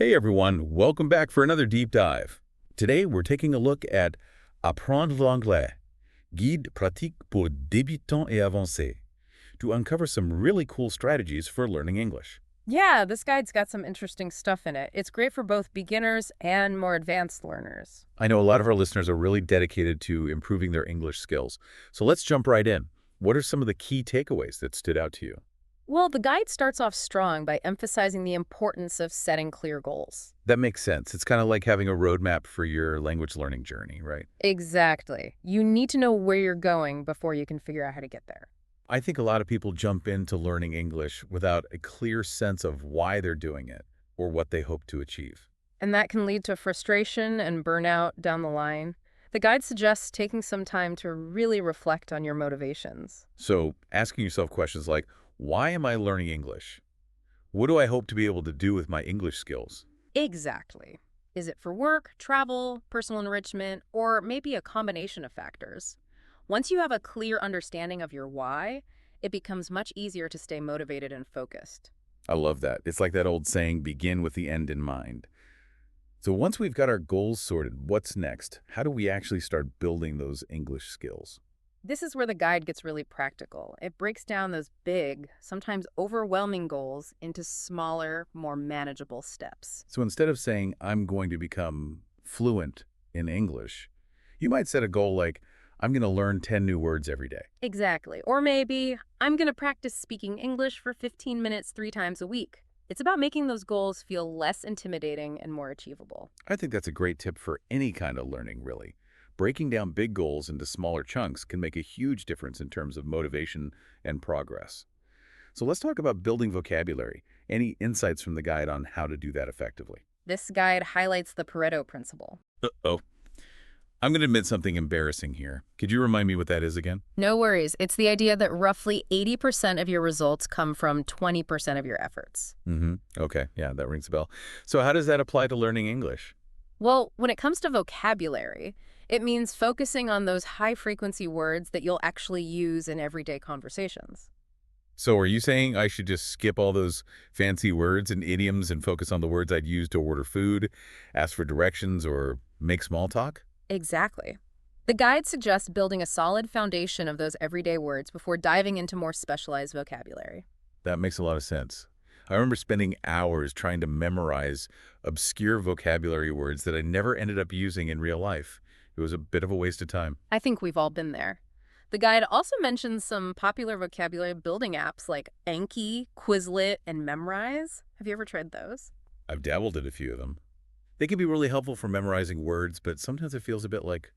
Hey everyone, welcome back for another deep dive. Today we're taking a look at Apprendre l'anglais, guide pratique pour débutants et avancés, to uncover some really cool strategies for learning English. Yeah, this guide's got some interesting stuff in it. It's great for both beginners and more advanced learners. I know a lot of our listeners are really dedicated to improving their English skills, so let's jump right in. What are some of the key takeaways that stood out to you? Well, the guide starts off strong by emphasizing the importance of setting clear goals. That makes sense. It's kind of like having a roadmap for your language learning journey, right? Exactly. You need to know where you're going before you can figure out how to get there. I think a lot of people jump into learning English without a clear sense of why they're doing it or what they hope to achieve. And that can lead to frustration and burnout down the line. The guide suggests taking some time to really reflect on your motivations. So asking yourself questions like, why am I learning English? What do I hope to be able to do with my English skills? Exactly. Is it for work, travel, personal enrichment, or maybe a combination of factors? Once you have a clear understanding of your why, it becomes much easier to stay motivated and focused. I love that. It's like that old saying, begin with the end in mind. So once we've got our goals sorted, what's next? How do we actually start building those English skills? This is where the guide gets really practical. It breaks down those big, sometimes overwhelming goals into smaller, more manageable steps. So instead of saying, I'm going to become fluent in English, you might set a goal like, I'm going to learn 10 new words every day. Exactly. Or maybe, I'm going to practice speaking English for 15 minutes 3 times a week. It's about making those goals feel less intimidating and more achievable. I think that's a great tip for any kind of learning, really. Breaking down big goals into smaller chunks can make a huge difference in terms of motivation and progress. So let's talk about building vocabulary. Any insights from the guide on how to do that effectively? This guide highlights the Pareto principle. Uh-oh. I'm going to admit something embarrassing here. Could you remind me what that is again? No worries. It's the idea that roughly 80% of your results come from 20% of your efforts. Okay, yeah, that rings a bell. So how does that apply to learning English? Well, when it comes to vocabulary, it means focusing on those high-frequency words that you'll actually use in everyday conversations. So are you saying I should just skip all those fancy words and idioms and focus on the words I'd use to order food, ask for directions, or make small talk? Exactly. The guide suggests building a solid foundation of those everyday words before diving into more specialized vocabulary. That makes a lot of sense. I remember spending hours trying to memorize obscure vocabulary words that I never ended up using in real life. It was a bit of a waste of time. I think we've all been there. The guide also mentions some popular vocabulary building apps like Anki, Quizlet, and Memrise. Have you ever tried those? I've dabbled in a few of them. They can be really helpful for memorizing words, but sometimes it feels a bit like,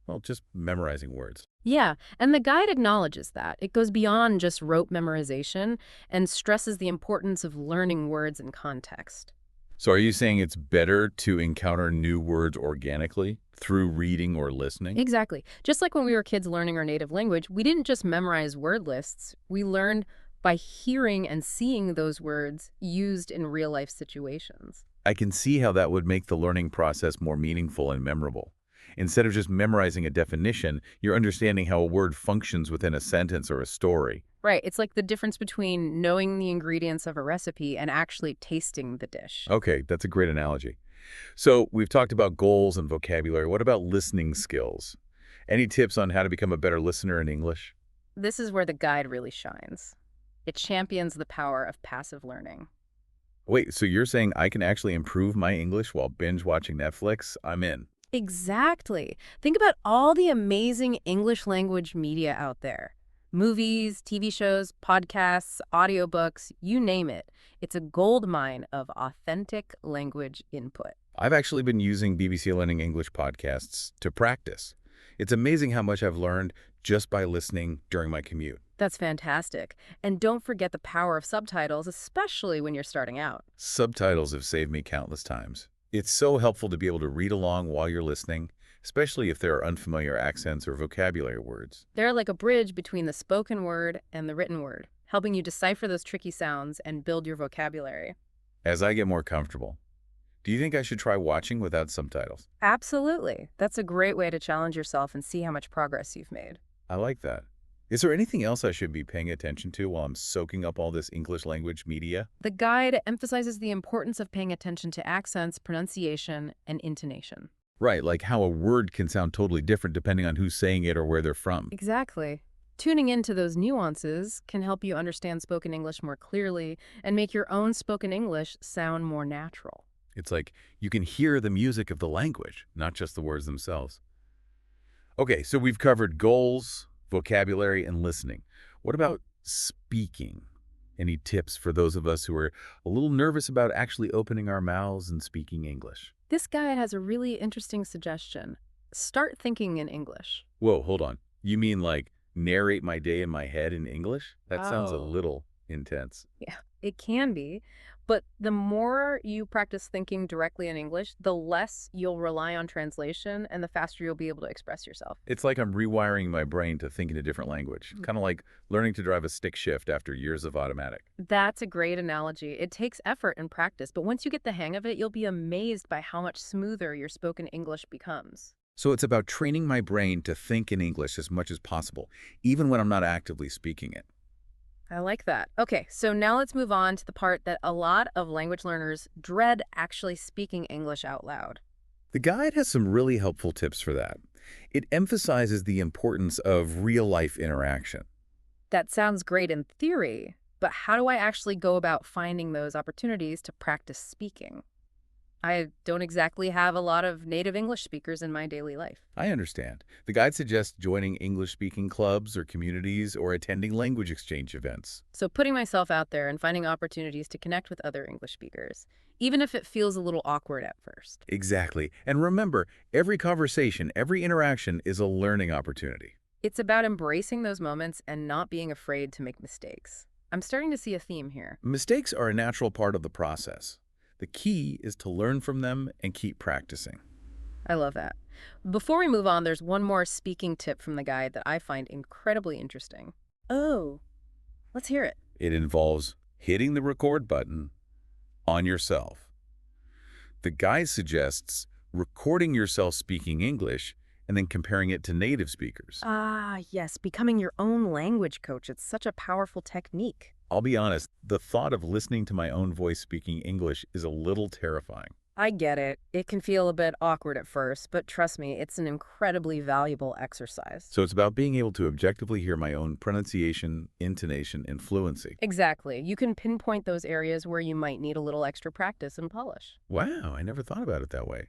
well, just memorizing words. Yeah, and the guide acknowledges that. It goes beyond just rote memorization and stresses the importance of learning words in context. So are you saying it's better to encounter new words organically through reading or listening? Exactly. Just like when we were kids learning our native language, we didn't just memorize word lists. We learned by hearing and seeing those words used in real-life situations. I can see how that would make the learning process more meaningful and memorable. Instead of just memorizing a definition, you're understanding how a word functions within a sentence or a story. Right. It's like the difference between knowing the ingredients of a recipe and actually tasting the dish. Okay, that's a great analogy. So we've talked about goals and vocabulary. What about listening skills? Any tips on how to become a better listener in English? This is where the guide really shines. It champions the power of passive learning. Wait, so you're saying I can actually improve my English while binge watching Netflix? I'm in. Exactly. Think about all the amazing English language media out there. Movies, TV shows, podcasts, audiobooks, you name it. It's a gold mine of authentic language input. I've actually been using BBC Learning English podcasts to practice. It's amazing how much I've learned just by listening during my commute. That's fantastic. And don't forget the power of subtitles, especially when you're starting out. Subtitles have saved me countless times. It's so helpful to be able to read along while you're listening, especially if there are unfamiliar accents or vocabulary words. They're like a bridge between the spoken word and the written word, helping you decipher those tricky sounds and build your vocabulary. As I get more comfortable, do you think I should try watching without subtitles? Absolutely. That's a great way to challenge yourself and see how much progress you've made. I like that. Is there anything else I should be paying attention to while I'm soaking up all this English language media? The guide emphasizes the importance of paying attention to accents, pronunciation, and intonation. Right, like how a word can sound totally different depending on who's saying it or where they're from. Exactly. Tuning into those nuances can help you understand spoken English more clearly and make your own spoken English sound more natural. It's like you can hear the music of the language, not just the words themselves. Okay, so we've covered goals, vocabulary, and listening. What about speaking? Any tips for those of us who are a little nervous about actually opening our mouths and speaking English? This guide has a really interesting suggestion. Start thinking in English. Whoa, hold on. You mean like narrate my day in my head in English? That sounds a Oh. little intense. Yeah, it can be. But the more you practice thinking directly in English, the less you'll rely on translation and the faster you'll be able to express yourself. It's like I'm rewiring my brain to think in a different language, kind of like learning to drive a stick shift after years of automatic. That's a great analogy. It takes effort and practice, but once you get the hang of it, you'll be amazed by how much smoother your spoken English becomes. So it's about training my brain to think in English as much as possible, even when I'm not actively speaking it. I like that. Okay, so now let's move on to the part that a lot of language learners dread actually speaking English out loud. The guide has some really helpful tips for that. It emphasizes the importance of real-life interaction. That sounds great in theory, but how do I actually go about finding those opportunities to practice speaking? I don't exactly have a lot of native English speakers in my daily life. I understand. The guide suggests joining English-speaking clubs or communities or attending language exchange events. So putting myself out there and finding opportunities to connect with other English speakers, even if it feels a little awkward at first. Exactly. And remember, every conversation, every interaction is a learning opportunity. It's about embracing those moments and not being afraid to make mistakes. I'm starting to see a theme here. Mistakes are a natural part of the process. The key is to learn from them and keep practicing. I love that. Before we move on, there's one more speaking tip from the guide that I find incredibly interesting. Oh, let's hear it. It involves hitting the record button on yourself. The guide suggests recording yourself speaking English and then comparing it to native speakers. Ah, yes, becoming your own language coach. It's such a powerful technique. I'll be honest, the thought of listening to my own voice speaking English is a little terrifying. I get it. It can feel a bit awkward at first, but trust me, it's an incredibly valuable exercise. So it's about being able to objectively hear my own pronunciation, intonation, and fluency. Exactly. You can pinpoint those areas where you might need a little extra practice and polish. Wow, I never thought about it that way.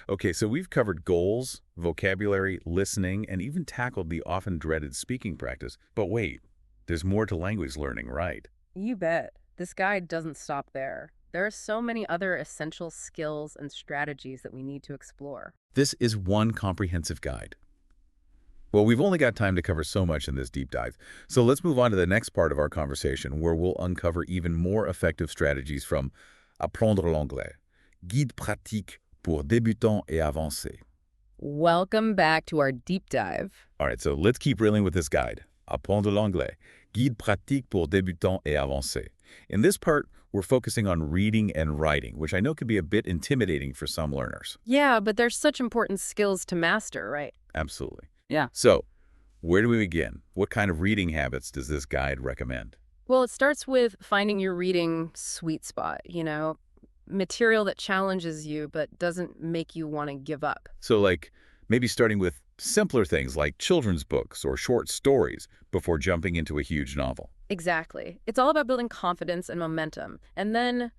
Okay, so we've covered goals, vocabulary, listening, and even tackled the often dreaded speaking practice. But wait, there's more to language learning, right? You bet. This guide doesn't stop there. There are so many other essential skills and strategies that we need to explore. This is one comprehensive guide. Well, we've only got time to cover so much in this deep dive, so let's move on to the next part of our conversation where we'll uncover even more effective strategies from Apprendre l'anglais, guide pratique pour débutants et avancés. Welcome back to our deep dive. All right, so let's keep reeling with this guide. Apprendre l'anglais, guide pratique pour débutants et avancés. In this part, we're focusing on reading and writing, which I know can be a bit intimidating for some learners. Yeah, but there's such important skills to master, right? Absolutely. Yeah. So, where do we begin? What kind of reading habits does this guide recommend? Well, it starts with finding your reading sweet spot, material that challenges you but doesn't make you want to give up. So, like, maybe starting with simpler things like children's books or short stories before jumping into a huge novel. Exactly. It's all about building confidence and momentum. And then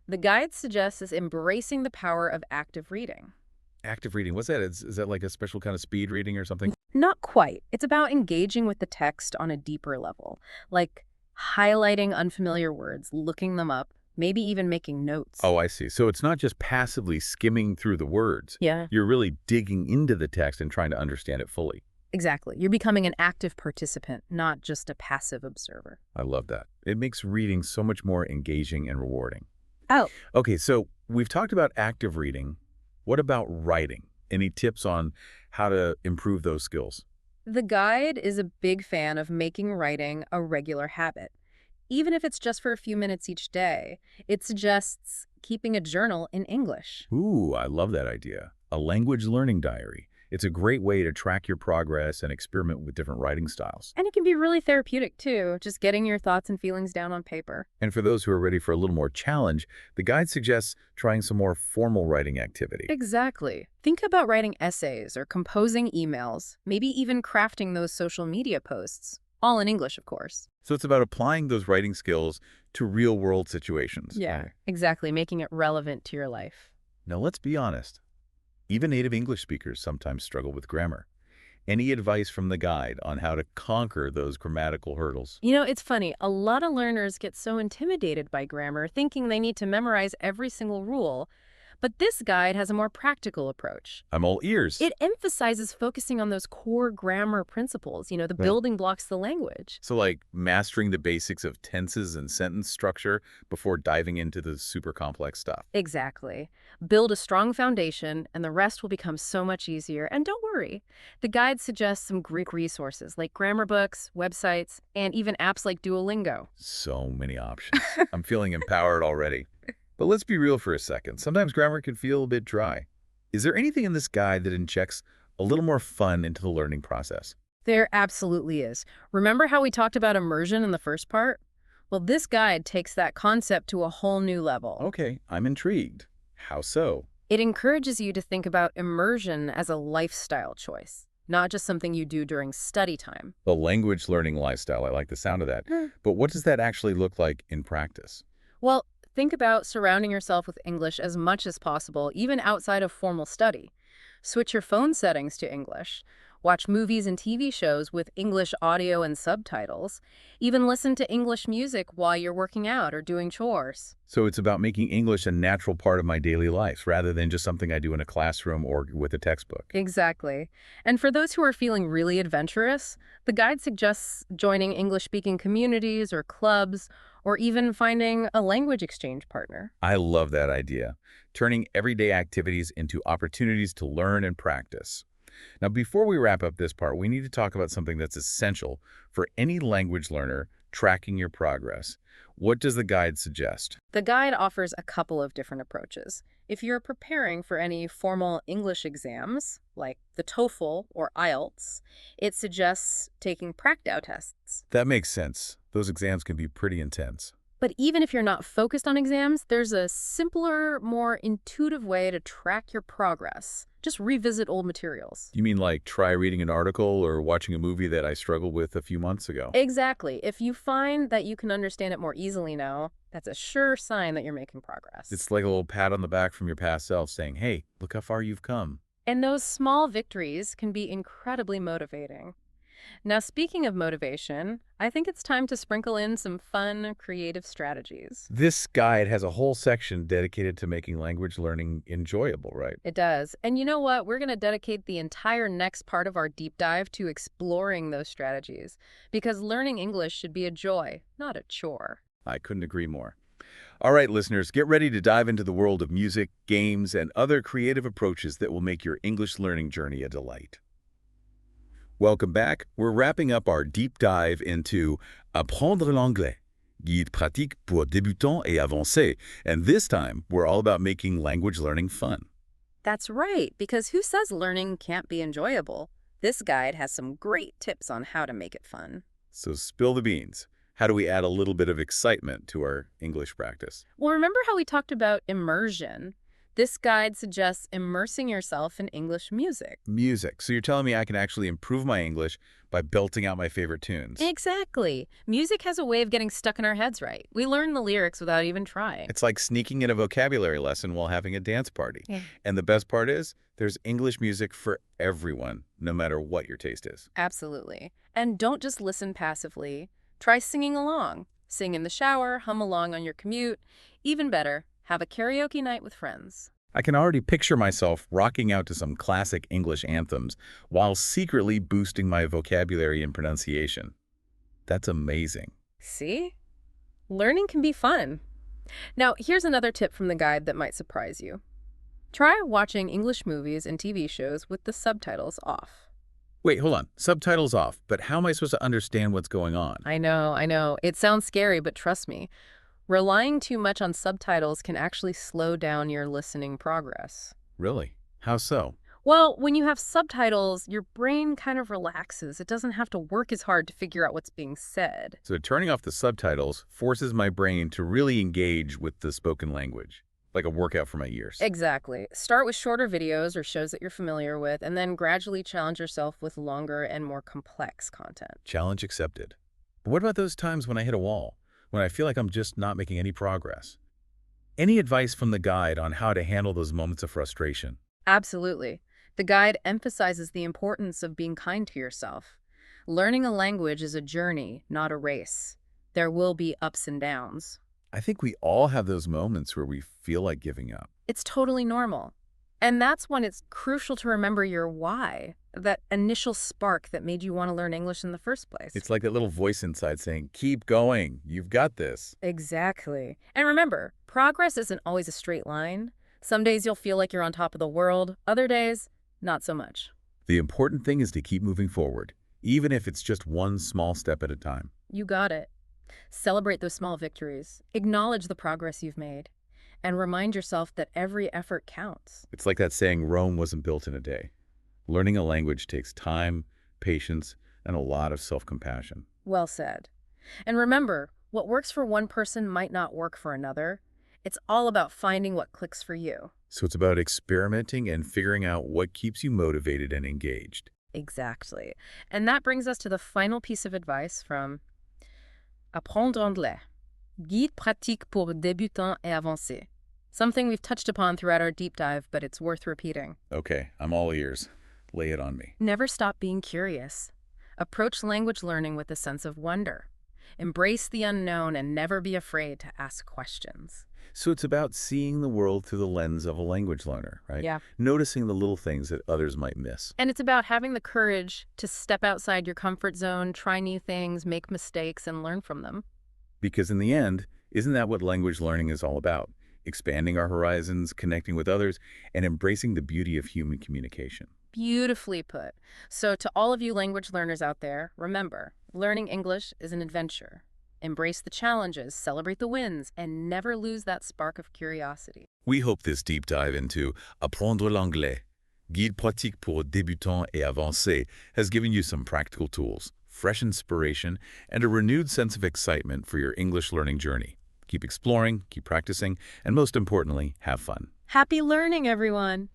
the guide suggests is embracing the power of active reading. Active reading, what's that? Is that like a special kind of speed reading or something? Not quite. It's about engaging with the text on a deeper level, like highlighting unfamiliar words, looking them up, maybe even making notes. Oh, I see. So it's not just passively skimming through the words. Yeah, You're really digging into the text and trying to understand it fully. exactly. You're becoming an active participant, not just a passive observer. I love that. It makes reading so much more engaging and rewarding. Oh, Okay, so we've talked about active reading. What about writing? Any tips on how to improve those skills? the guide is a big fan of making writing a regular habit. Even if it's just for a few minutes each day, it suggests keeping a journal in English. Ooh, I love that idea. A language learning diary. It's a great way to track your progress and experiment with different writing styles. And it can be really therapeutic too, just getting your thoughts and feelings down on paper. And for those who are ready for a little more challenge, the guide suggests trying some more formal writing activity. Exactly. Think about writing essays or composing emails, maybe even crafting those social media posts. All in English, of course. So it's about applying those writing skills to real-world situations. Yeah, exactly, making it relevant to your life. Now, let's be honest. Even native English speakers sometimes struggle with grammar. Any advice from the guide on how to conquer those grammatical hurdles? You know, it's funny. A lot of learners get so intimidated by grammar, thinking they need to memorize every single rule. But this guide has a more practical approach. I'm all ears. It emphasizes focusing on those core grammar principles, the Right. building blocks of the language. So like mastering the basics of tenses and sentence structure before diving into the super complex stuff. Exactly. Build a strong foundation, and the rest will become so much easier. And don't worry, the guide suggests some Greek resources like grammar books, websites, and even apps like Duolingo. So many options. I'm feeling empowered already. But let's be real for a second. Sometimes grammar can feel a bit dry. Is there anything in this guide that injects a little more fun into the learning process? There absolutely is. Remember how we talked about immersion in the first part? Well, this guide takes that concept to a whole new level. Okay, I'm intrigued. How so? It encourages you to think about immersion as a lifestyle choice, not just something you do during study time. The language learning lifestyle, I like the sound of that. But what does that actually look like in practice? Well, think about surrounding yourself with English as much as possible, even outside of formal study. Switch your phone settings to English. Watch movies and TV shows with English audio and subtitles. Even listen to English music while you're working out or doing chores. So it's about making English a natural part of my daily life rather than just something I do in a classroom or with a textbook. Exactly. And for those who are feeling really adventurous, the guide suggests joining English-speaking communities or clubs, or even finding a language exchange partner. I love that idea, turning everyday activities into opportunities to learn and practice. Now, before we wrap up this part, we need to talk about something that's essential for any language learner tracking your progress. What does the guide suggest? The guide offers a couple of different approaches. If you're preparing for any formal English exams, like the TOEFL or IELTS, it suggests taking practice tests. That makes sense. Those exams can be pretty intense. But even if you're not focused on exams, there's a simpler, more intuitive way to track your progress. Just revisit old materials. You mean like try reading an article or watching a movie that I struggled with a few months ago? Exactly. If you find that you can understand it more easily now, that's a sure sign that you're making progress. It's like a little pat on the back from your past self saying, hey, look how far you've come. And those small victories can be incredibly motivating. Now, speaking of motivation, I think it's time to sprinkle in some fun, creative strategies. This guide has a whole section dedicated to making language learning enjoyable, right? It does. And you know what? We're going to dedicate the entire next part of our deep dive to exploring those strategies, because learning English should be a joy, not a chore. I couldn't agree more. All right, listeners, get ready to dive into the world of music, games, and other creative approaches that will make your English learning journey a delight. Welcome back. We're wrapping up our deep dive into Apprendre l'anglais, guide pratique pour débutants et avancés. And this time, we're all about making language learning fun. That's right, because who says learning can't be enjoyable? This guide has some great tips on how to make it fun. So spill the beans. How do we add a little bit of excitement to our English practice? Well, remember how we talked about immersion? This guide suggests immersing yourself in English music. Music. So you're telling me I can actually improve my English by belting out my favorite tunes. Exactly. Music has a way of getting stuck in our heads, right? We learn the lyrics without even trying. It's like sneaking in a vocabulary lesson while having a dance party. Yeah. And the best part is, there's English music for everyone, no matter what your taste is. Absolutely. And don't just listen passively. Try singing along. Sing in the shower, hum along on your commute. Even better, have a karaoke night with friends. I can already picture myself rocking out to some classic English anthems while secretly boosting my vocabulary and pronunciation. That's amazing. See? Learning can be fun. Now, here's another tip from the guide that might surprise you. Try watching English movies and TV shows with the subtitles off. Wait, hold on. Subtitles off, but how am I supposed to understand what's going on? I know. It sounds scary, but trust me. Relying too much on subtitles can actually slow down your listening progress. Really? How so? Well, when you have subtitles, your brain kind of relaxes. It doesn't have to work as hard to figure out what's being said. So turning off the subtitles forces my brain to really engage with the spoken language, like a workout for my ears. Exactly. Start with shorter videos or shows that you're familiar with, and then gradually challenge yourself with longer and more complex content. Challenge accepted. But what about those times when I hit a wall, when I feel like I'm just not making any progress? Any advice from the guide on how to handle those moments of frustration? Absolutely. The guide emphasizes the importance of being kind to yourself. Learning a language is a journey, not a race. There will be ups and downs. I think we all have those moments where we feel like giving up. It's totally normal. And that's when it's crucial to remember your why, that initial spark that made you want to learn English in the first place. It's like that little voice inside saying, keep going, you've got this. Exactly. And remember, progress isn't always a straight line. Some days you'll feel like you're on top of the world, other days, not so much. The important thing is to keep moving forward, even if it's just one small step at a time. You got it. Celebrate those small victories, acknowledge the progress you've made, and remind yourself that every effort counts. It's like that saying, Rome wasn't built in a day. Learning a language takes time, patience, and a lot of self-compassion. Well said. And remember, what works for one person might not work for another. It's all about finding what clicks for you. So it's about experimenting and figuring out what keeps you motivated and engaged. Exactly. And that brings us to the final piece of advice from Apprendre Anglais, guide pratique pour débutants et avancés. Something we've touched upon throughout our deep dive, but it's worth repeating. Okay, I'm all ears. Lay it on me. Never stop being curious. Approach language learning with a sense of wonder. Embrace the unknown and never be afraid to ask questions. So it's about seeing the world through the lens of a language learner, right? Yeah. Noticing the little things that others might miss. And it's about having the courage to step outside your comfort zone, try new things, make mistakes, and learn from them. Because in the end, isn't that what language learning is all about? Expanding our horizons, connecting with others, and embracing the beauty of human communication. Beautifully put. So to all of you language learners out there, remember, learning English is an adventure. Embrace the challenges, celebrate the wins, and never lose that spark of curiosity. We hope this deep dive into Apprendre l'anglais, guide pratique pour débutants et avancés, has given you some practical tools, fresh inspiration, and a renewed sense of excitement for your English learning journey. Keep exploring, keep practicing, and most importantly, have fun. Happy learning, everyone!